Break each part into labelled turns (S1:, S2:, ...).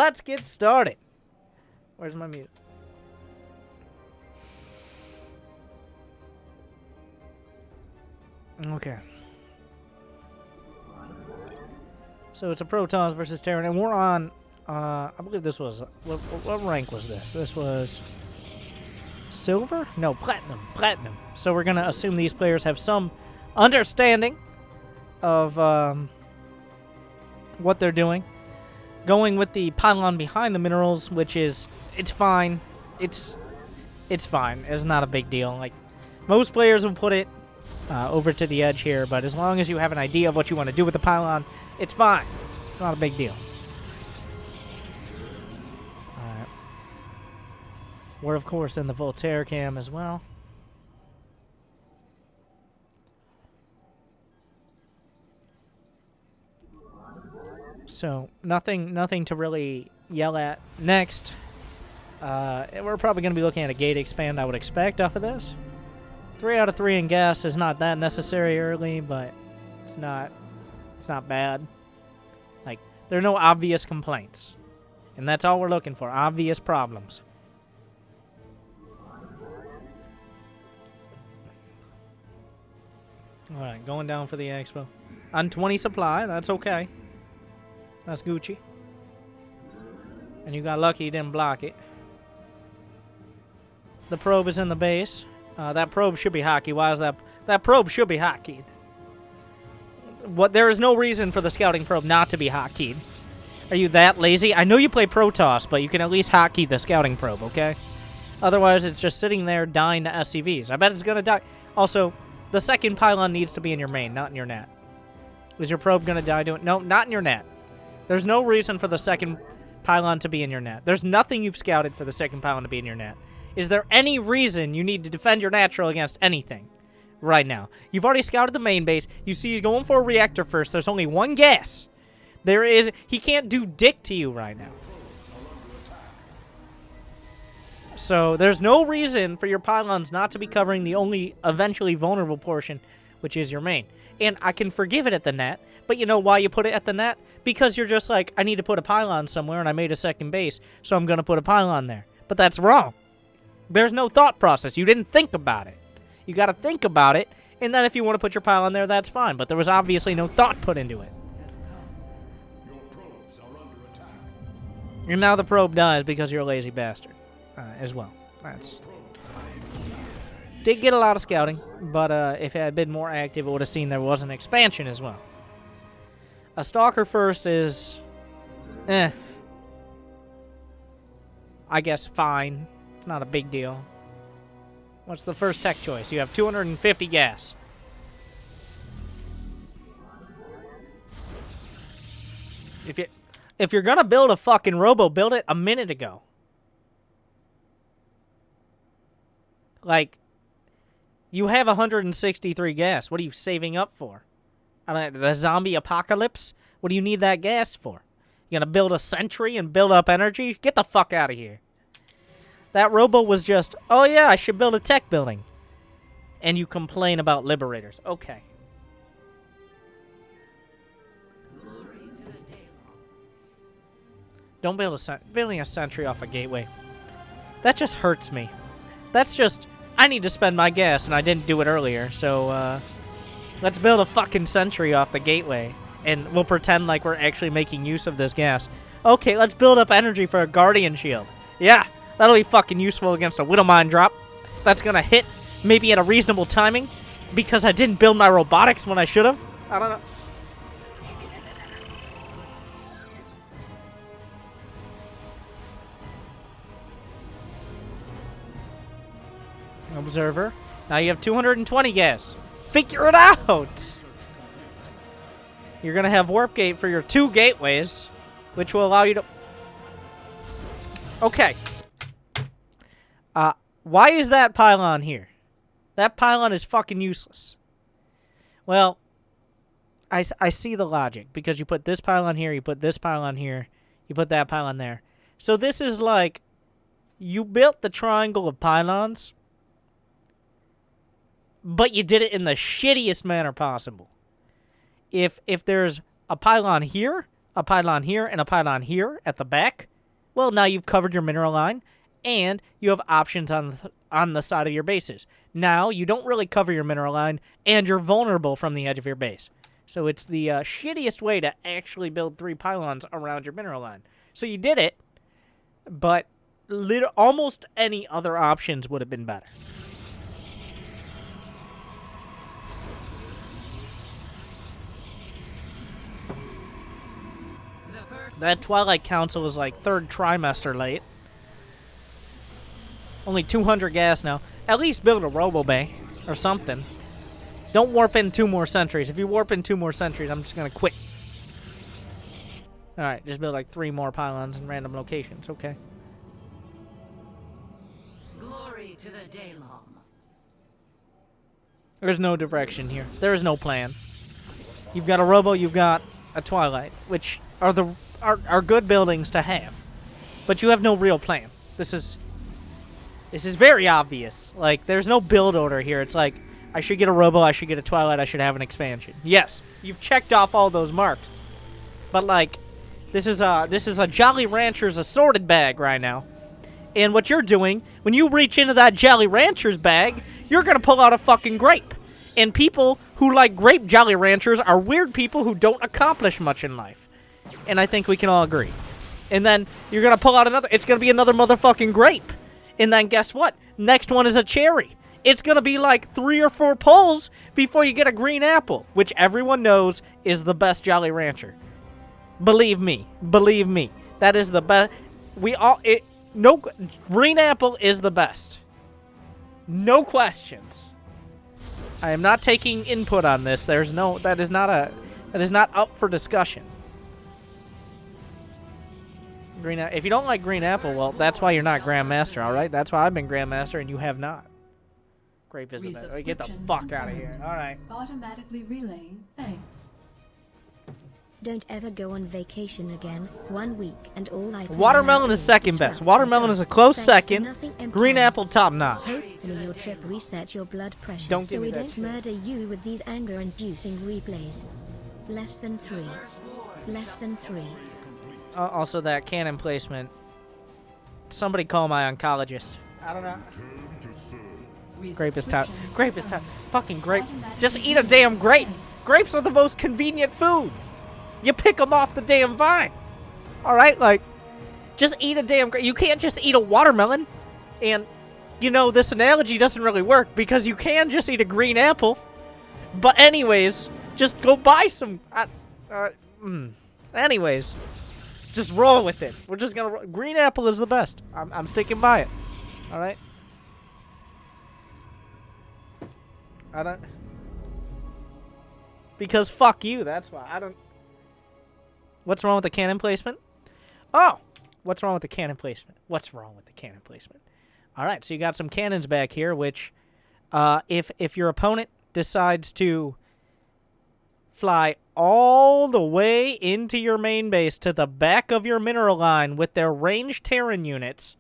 S1: let's get started. Where's my mute? Okay. So it's a Protoss versus Terran, and we're on, I believe this was, what rank was this? This was silver? No, platinum. Platinum. So we're going to assume these players have some understanding of what they're doing. Going with the pylon behind the minerals, which is, it's fine. It's fine. It's not a big deal. Like, most players will put it over to the edge here, but as long as you have an idea of what you want to do with the pylon, it's fine. It's not a big deal. Alright. We're, of course, in the Voltaire cam as well. So, nothing to really yell at. Next, we're probably going to be looking at a gate expand, I would expect, off of this. 3 out of 3 in gas is not that necessary early, but it's not bad. Like, there are no obvious complaints. And that's all we're looking for, obvious problems. Alright, going down for the expo. On 20 supply, that's okay. That's Gucci. And you got lucky you didn't block it. The probe is in the base. That probe should be hockey. Why is that? That probe should be hotkeyed. There is no reason for the scouting probe not to be hotkeyed. Are you that lazy? I know you play Protoss, but you can at least hotkey the scouting probe, okay? Otherwise, it's just sitting there dying to SCVs. I bet it's going to die. Also, the second pylon needs to be in your main, not in your net. Is your probe going to die doing... No, not in your net. There's no reason for the second pylon to be in your net. There's nothing you've scouted for the second pylon to be in your net. Is there any reason you need to defend your natural against anything right now? You've already scouted the main base. You see he's going for a reactor first. There's only one gas. He can't do dick to you right now. So there's no reason for your pylons not to be covering the only eventually vulnerable portion, which is your main. And I can forgive it at the net, but you know why you put it at the net? Because you're just like, I need to put a pylon somewhere, and I made a second base, so I'm going to put a pylon there. But that's wrong. There's no thought process. You didn't think about it. You got to think about it, and then if you want to put your pylon there, that's fine. But there was obviously no thought put into it. And now the probe dies because you're a lazy bastard as well. Did get a lot of scouting, but if it had been more active, it would have seen there was an expansion as well. A Stalker first is, I guess fine. It's not a big deal. What's the first tech choice? You have 250 gas. If you're gonna build a fucking robo, build it a minute ago. Like, you have 163 gas. What are you saving up for? The zombie apocalypse? What do you need that gas for? You gonna build a sentry and build up energy? Get the fuck out of here. That robo was just, oh yeah, I should build a tech building. And you complain about liberators. Okay. Don't build building a sentry off a gateway. That just hurts me. That's just, I need to spend my gas and I didn't do it earlier, so let's build a fucking sentry off the gateway. And we'll pretend like we're actually making use of this gas. Okay, let's build up energy for a guardian shield. Yeah, that'll be fucking useful against a Widow Mine drop. That's gonna hit maybe at a reasonable timing because I didn't build my robotics when I should have. I don't know. Observer. Now you have 220 gas. Figure it out! You're gonna have warp gate for your 2 gateways, which will allow you to... Okay. Why is that pylon here? That pylon is fucking useless. Well, I see the logic, because you put this pylon here, you put this pylon here, you put that pylon there. So this is like, you built the triangle of pylons, but you did it in the shittiest manner possible. If there's a pylon here, and a pylon here at the back, Well, now you've covered your mineral line, and you have options on the side of your bases. Now, you don't really cover your mineral line, and you're vulnerable from the edge of your base. So it's the shittiest way to actually build 3 pylons around your mineral line. So you did it, but almost any other options would have been better. That Twilight Council is like 3rd trimester late. Only 200 gas now. At least build a Robo-Bay or something. Don't warp in 2 more sentries. If you warp in 2 more sentries, I'm just going to quit. Alright, just build like 3 more pylons in random locations. Okay.
S2: Glory to the Daylom.
S1: There's no direction here. There is no plan. You've got a Robo, you've got a Twilight, which are good buildings to have. But you have no real plan. This is very obvious. Like, there's no build order here. It's like, I should get a Robo, I should get a Twilight, I should have an expansion. Yes, you've checked off all those marks. But, like, this is a Jolly Rancher's assorted bag right now. And what you're doing, when you reach into that Jolly Rancher's bag, you're going to pull out a fucking grape. And people who like grape Jolly Ranchers are weird people who don't accomplish much in life. And I think we can all agree. And then you're going to pull out another, it's going to be another motherfucking grape. And then guess what? Next one is a cherry. It's going to be like 3 or 4 pulls before you get a green apple, which everyone knows is the best Jolly Rancher. Believe me. Believe me. That is the best. Green apple is the best. No questions. I am not taking input on this. That is not up for discussion. If you don't like green apple, well, that's why you're not Grandmaster, all right? That's why I've been Grandmaster and you have not. Grape is the best. Get the fuck out of here. All right.
S3: Automatically relaying. Thanks.
S4: Don't ever go on vacation again. 1 week and all I.
S1: Watermelon is second best. Watermelon is a close second. Green apple top notch.
S4: Hopefully your trip resets your blood pressure
S1: Don't
S4: so
S1: give me
S4: we
S1: that
S4: don't
S1: shit.
S4: murder you with these anger-inducing replays. Less than 3. Less than 3.
S1: Also, that cannon placement. Somebody call my oncologist. I don't know. Grape is top. Grape is top. Fucking grape. Just eat a damn grape. Grapes are the most convenient food. You pick them off the damn vine. All right, like, just eat a damn grape. You can't just eat a watermelon. And, you know, this analogy doesn't really work because you can just eat a green apple. But anyways, just go buy some. Anyways, just roll with it. We're just gonna. Green apple is the best. I'm sticking by it. All right. I don't. Because fuck you. That's why I don't. What's wrong with the cannon placement? Oh, what's wrong with the cannon placement? What's wrong with the cannon placement? All right, so you got some cannons back here, which, if your opponent decides to fly all the way into your main base to the back of your mineral line with their ranged Terran units,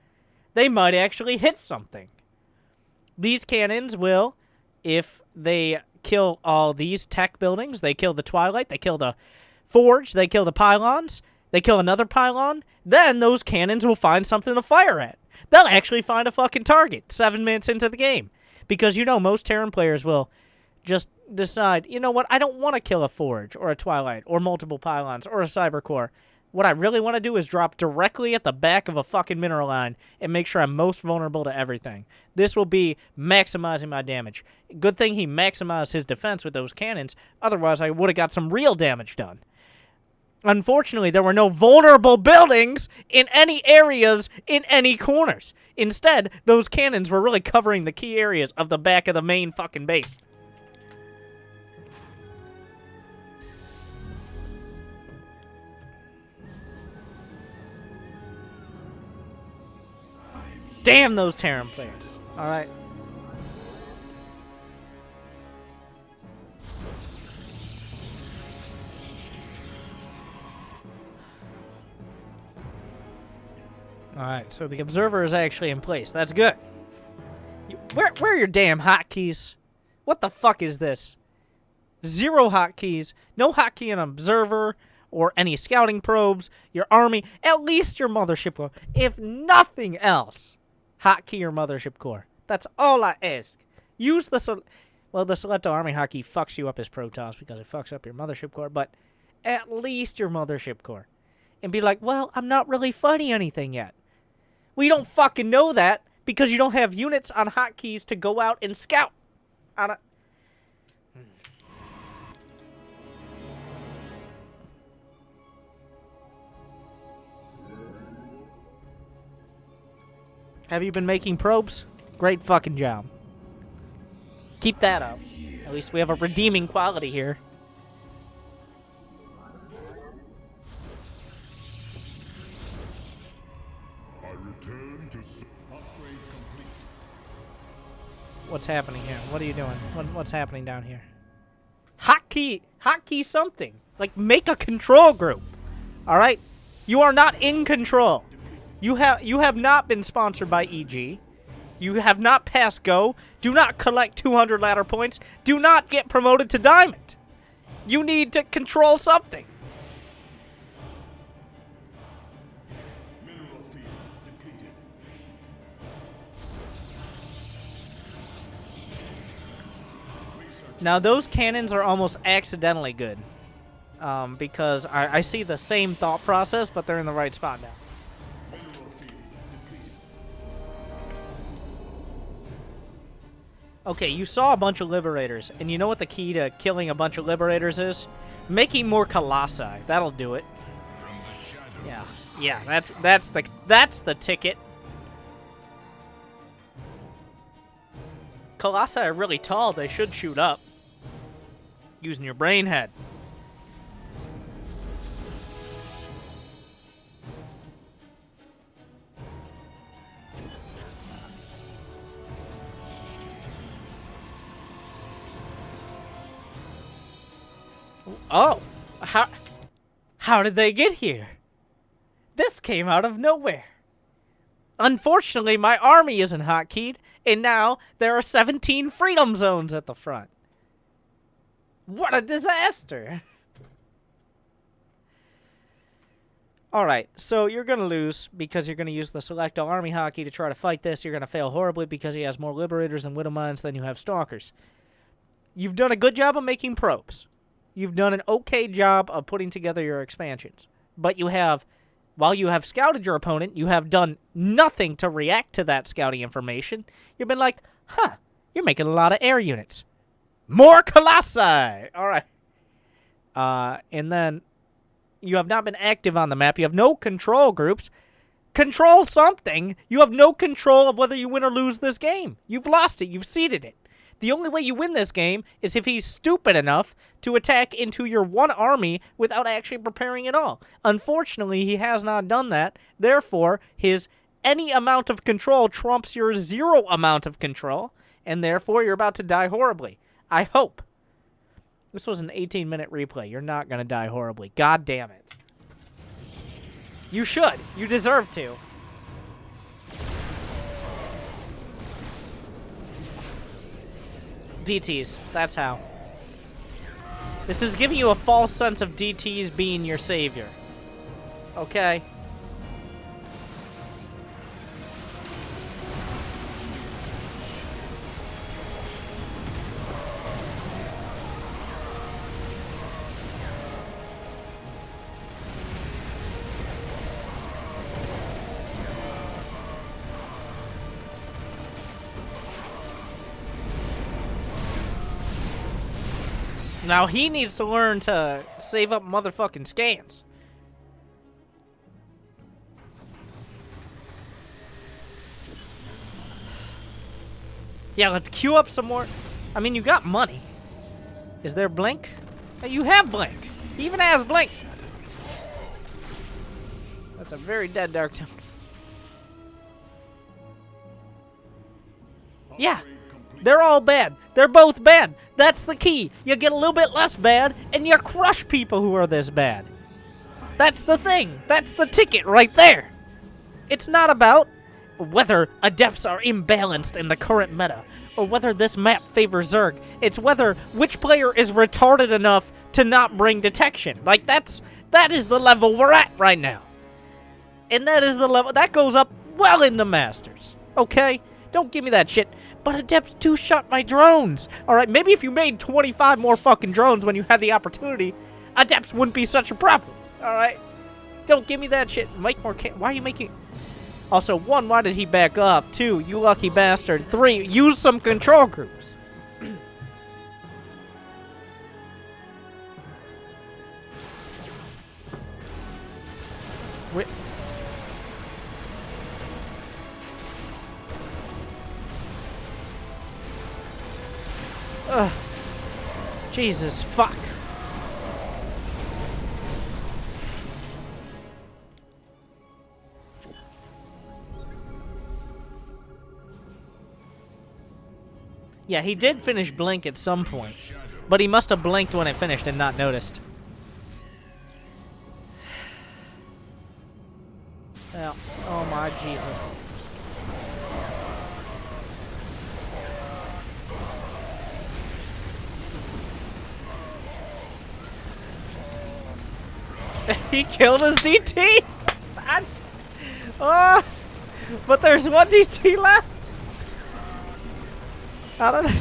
S1: they might actually hit something. These cannons will, if they kill all these tech buildings, they kill the Twilight, they kill the Forge, they kill the pylons, they kill another pylon, then those cannons will find something to fire at. They'll actually find a fucking target 7 minutes into the game. Because, you know, most Terran players will just decide, you know what, I don't want to kill a Forge or a Twilight or multiple pylons or a Cyber Core. What I really want to do is drop directly at the back of a fucking mineral line and make sure I'm most vulnerable to everything. This will be maximizing my damage. Good thing he maximized his defense with those cannons. Otherwise, I would have got some real damage done. Unfortunately, there were no vulnerable buildings in any areas in any corners. Instead, those cannons were really covering the key areas of the back of the main fucking base. Damn those Terran players. All right. Alright, so the observer is actually in place. That's good. Where are your damn hotkeys? What the fuck is this? 0 hotkeys. No hotkey on observer or any scouting probes, your army, at least your mothership core. If nothing else, hotkey your mothership core. That's all I ask. Use the... Well, the Selecto Army hotkey fucks you up as Protoss because it fucks up your mothership core, but at least your mothership core. And be like, well, I'm not really fighting anything yet. We don't fucking know that because you don't have units on hotkeys to go out and scout. On a... Have you been making probes? Great fucking job. Keep that up. At least we have a redeeming quality here.
S5: I return to upgrade complete.
S1: What's happening here? What are you doing? What's happening down here? Hotkey something. Like, make a control group. All right? You are not in control. You have not been sponsored by EG. You have not passed Go. Do not collect 200 ladder points. Do not get promoted to Diamond. You need to control something.
S5: Mineral field depleted.
S1: Now, those cannons are almost accidentally good. Because I see the same thought process, but they're in the right spot now. Okay, you saw a bunch of Liberators, and you know what the key to killing a bunch of Liberators is? Making more Colossi. That'll do it. Yeah, that's the ticket. Colossi are really tall. They should shoot up. Using your brain head. Oh, how did they get here? This came out of nowhere. Unfortunately, my army isn't hotkeyed, and now there are 17 freedom zones at the front. What a disaster. Alright, so you're going to lose because you're going to use the Selecto Army hotkey to try to fight this. You're going to fail horribly because he has more Liberators and Widowmines than you have Stalkers. You've done a good job of making probes. You've done an okay job of putting together your expansions. But you have, while you have scouted your opponent, you have done nothing to react to that scouting information. You've been like, huh, you're making a lot of air units. More Colossi! Alright. And then, you have not been active on the map. You have no control groups. Control something! You have no control of whether you win or lose this game. You've lost it. You've ceded it. The only way you win this game is if he's stupid enough to attack into your one army without actually preparing at all. Unfortunately, he has not done that. Therefore, his any amount of control trumps your 0 amount of control, and therefore you're about to die horribly. I hope. This was an 18-minute replay. You're not going to die horribly. God damn it. You should. You deserve to. DTs. That's how. This is giving you a false sense of DTs being your savior. Okay? Now he needs to learn to save up motherfucking scans. Yeah, let's queue up some more. I mean, you got money. Is there Blink? You have Blink. He even has Blink. That's a very dead Dark Temple. Yeah. They're all bad. They're both bad. That's the key. You get a little bit less bad, and you crush people who are this bad. That's the thing. That's the ticket right there. It's not about whether adepts are imbalanced in the current meta, or whether this map favors Zerg. It's whether which player is retarded enough to not bring detection. Like, that's That is the level we're at right now. And that is the level that goes up well into Masters. Okay? Don't give me that shit. But Adepts two-shot my drones. Alright, maybe if you made 25 more fucking drones when you had the opportunity, Adepts wouldn't be such a problem. Alright? Don't give me that shit. Make more why are you making... Also, 1, why did he back up? 2, you lucky bastard. 3, use some control groups. Ugh. Jesus, fuck. Yeah, he did finish Blink at some point, but he must have blinked when it finished and not noticed. Well, oh my Jesus. He killed his DT? Oh, but there's one DT left. I don't know.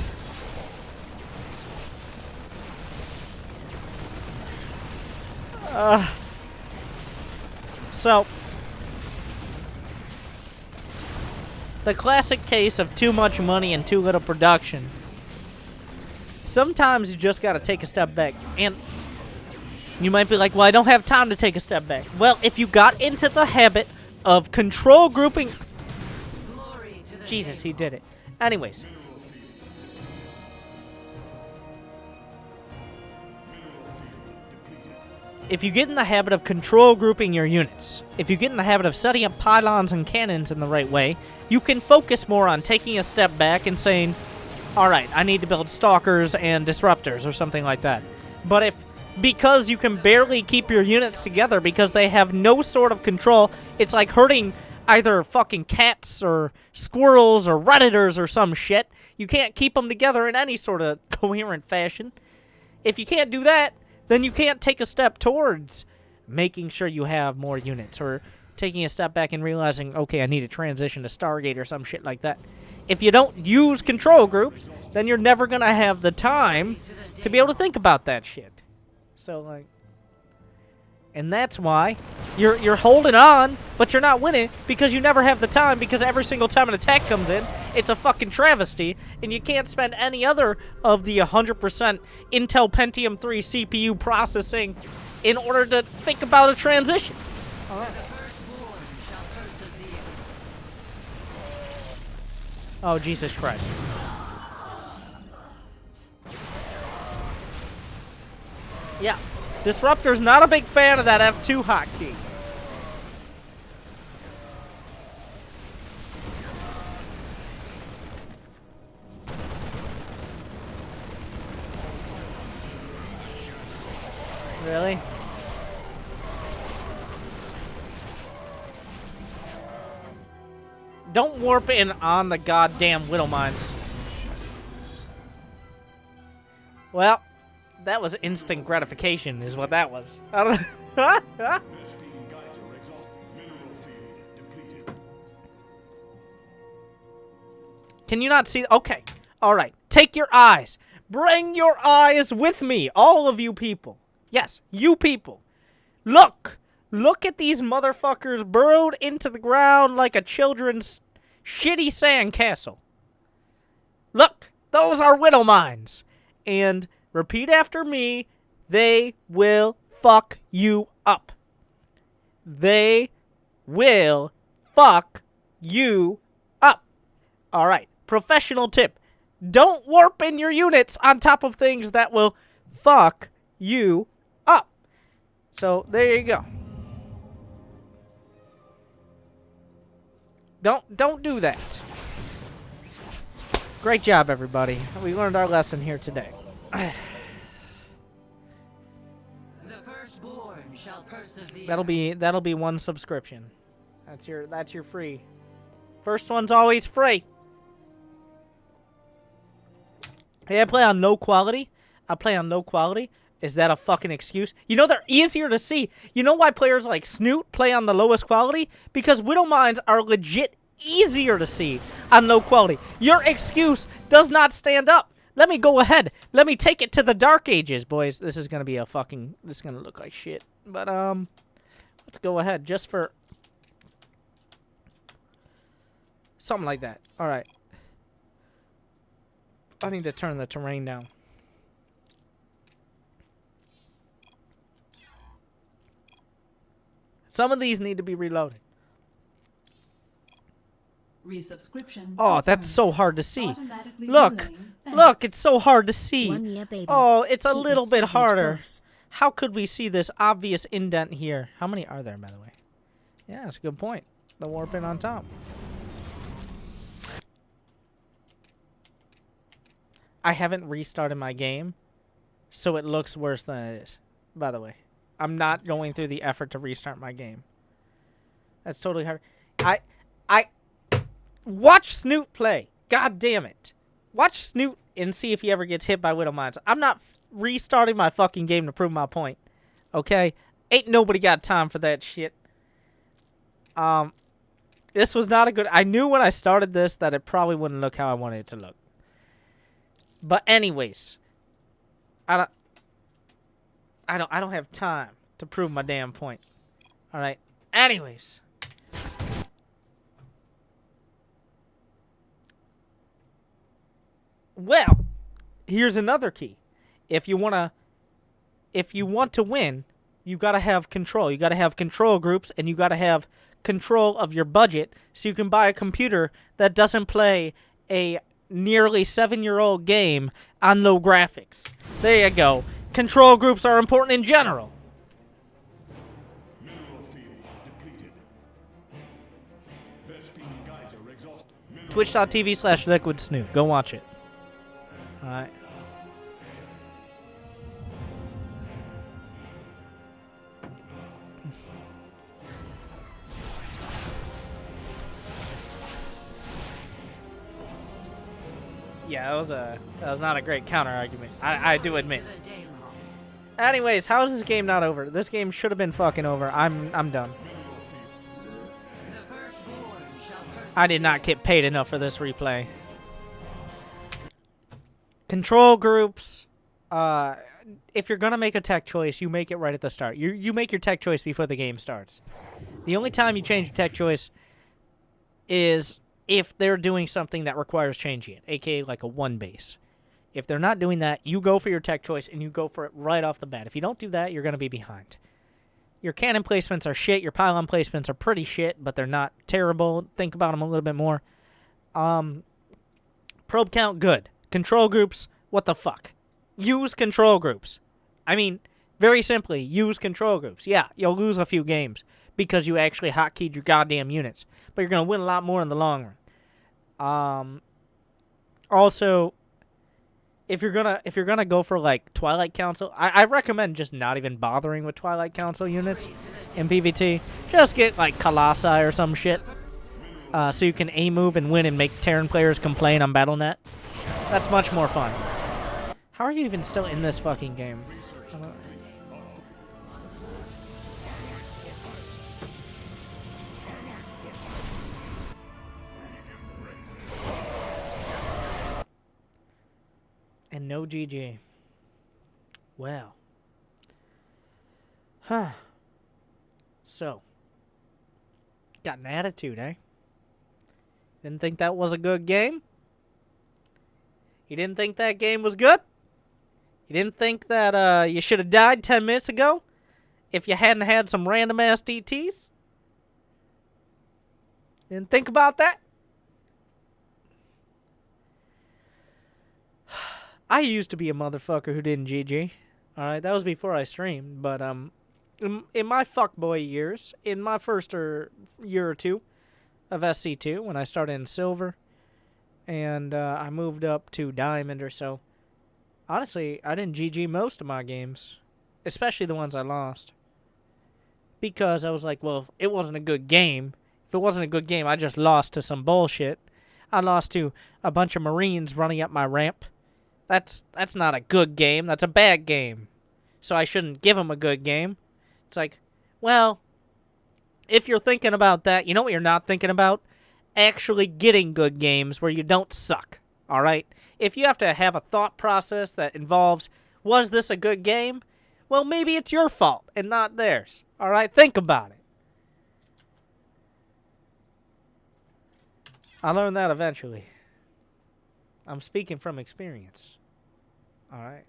S1: So, the classic case of too much money and too little production. Sometimes you just gotta take a step back. And you might be like, well, I don't have time to take a step back. Well, if you got into the habit of control grouping... Jesus, he did it. Anyways. If you get in the habit of control grouping your units, if you get in the habit of setting up pylons and cannons in the right way, you can focus more on taking a step back and saying, alright, I need to build stalkers and disruptors or something like that. But if, because you can barely keep your units together because they have no sort of control, it's like hurting either fucking cats or squirrels or redditors or some shit. You can't keep them together in any sort of coherent fashion. If you can't do that, then you can't take a step towards making sure you have more units or taking a step back and realizing, okay, I need to transition to Stargate or some shit like that. If you don't use control groups, then you're never going to have the time to be able to think about that shit. So, like... And that's why you're holding on, but you're not winning because you never have the time because every single time an attack comes in, it's a fucking travesty, and you can't spend any other of the 100% Intel Pentium 3 CPU processing in order to think about a transition. All right. Oh, Jesus Christ. Yeah. Disruptor's not a big fan of that F2 hotkey. Really? Don't warp in on the goddamn Widow Mines. Well, that was instant gratification, is what that was. I don't know. Can you not see? Okay. All right. Take your eyes. Bring your eyes with me. All of you people. Yes, you people. Look. Look at these motherfuckers burrowed into the ground like a children's shitty sandcastle. Look. Those are Widow Mines. And... repeat after me, they will fuck you up. They will fuck you up. Alright, professional tip. Don't warp in your units on top of things that will fuck you up. So, there you go. Don't do that. Great job, everybody. We learned our lesson here today.
S2: The firstborn shall persevere.
S1: That'll be one subscription. That's your free. First one's always free. Hey, I play on no quality. Is that a fucking excuse? You know they're easier to see. You know why players like Snoot play on the lowest quality? Because Widow Mines are legit easier to see on low quality. Your excuse does not stand up. Let me go ahead. Let me take it to the Dark Ages, boys. This is gonna be a fucking... This is gonna look like shit. But, let's go ahead just for... something like that. Alright. I need to turn the terrain down. Some of these need to be reloaded.
S3: Resubscription.
S1: Oh, that's
S3: confirmed.
S1: so hard to see.
S3: Automatically
S1: Look.
S3: relaying. Thanks.
S1: Look, it's so hard to see.
S4: 1 year, baby.
S1: Oh, it's a
S4: Keep it
S1: little bit
S4: savage,
S1: harder.
S4: boss.
S1: How could we see this obvious indent here? How many are there, by the way? Yeah, that's a good point. The warp in on top. I haven't restarted my game, so it looks worse than it is, by the way. I'm not going through the effort to restart my game. That's totally hard. I watch Snoot play. God damn it. Watch Snoot and see if he ever gets hit by Widow Mines. I'm not restarting my fucking game to prove my point. Okay? Ain't nobody got time for that shit. This was not a good... I knew when I started this that it probably wouldn't look how I wanted it to look. But anyways, I don't have time to prove my damn point. All right. Anyways, well, here's another key. If you want to win, you got to have control. You got to have control groups, and you got to have control of your budget so you can buy a computer that doesn't play a nearly 7-year-old game on low graphics. There you go. Control groups are important in general.
S5: Mineral field depleted. Vespene geyser exhausted.
S1: Twitch.tv/LiquidSnoot. Go watch it. Alright. Yeah, that was not a great counter argument. I do admit.
S2: To the day long.
S1: Anyways, how is this game not over? This game should have been fucking over. I'm done.
S2: The firstborn shall persevere.
S1: I did not get paid enough for this replay. Control groups. If you're gonna make a tech choice, you make it right at the start. You make your tech choice before the game starts. The only time you change your tech choice is if they're doing something that requires changing it, aka like a 1 base. If they're not doing that, you go for your tech choice and you go for it right off the bat. If you don't do that, you're going to be behind. Your cannon placements are shit. Your pylon placements are pretty shit, but they're not terrible. Think about them a little bit more. Probe count, good. Control groups, what the fuck? Use control groups. I mean, very simply, use control groups. Yeah, you'll lose a few games because you actually hotkeyed your goddamn units, but you're going to win a lot more in the long run. Also, if you're gonna go for like Twilight Council, I recommend just not even bothering with Twilight Council units in PvT. Just get like Colossi or some shit, so you can A-move and win and make Terran players complain on BattleNet. That's much more fun. How are you even still in this fucking game? And no GG. Well. Huh. So. Got an attitude, eh? Didn't think that was a good game? You didn't think that game was good? You didn't think that you should have died 10 minutes ago? If you hadn't had some random ass DTs? Didn't think about that? I used to be a motherfucker who didn't GG. Alright, that was before I streamed. But, in my fuckboy years, in my first year or two of SC2, when I started in Silver, and I moved up to Diamond or so, honestly, I didn't GG most of my games. Especially the ones I lost. Because I was like, well, it wasn't a good game. If it wasn't a good game, I just lost to some bullshit. I lost to a bunch of Marines running up my ramp. That's not a good game. That's a bad game. so I shouldn't give them a good game. It's like, well, if you're thinking about that, you know what you're not thinking about? Actually getting good games where you don't suck, all right? If you have to have a thought process that involves, was this a good game? Well, maybe it's your fault and not theirs, all right? Think about it. I learned that eventually. I'm speaking from experience, all right?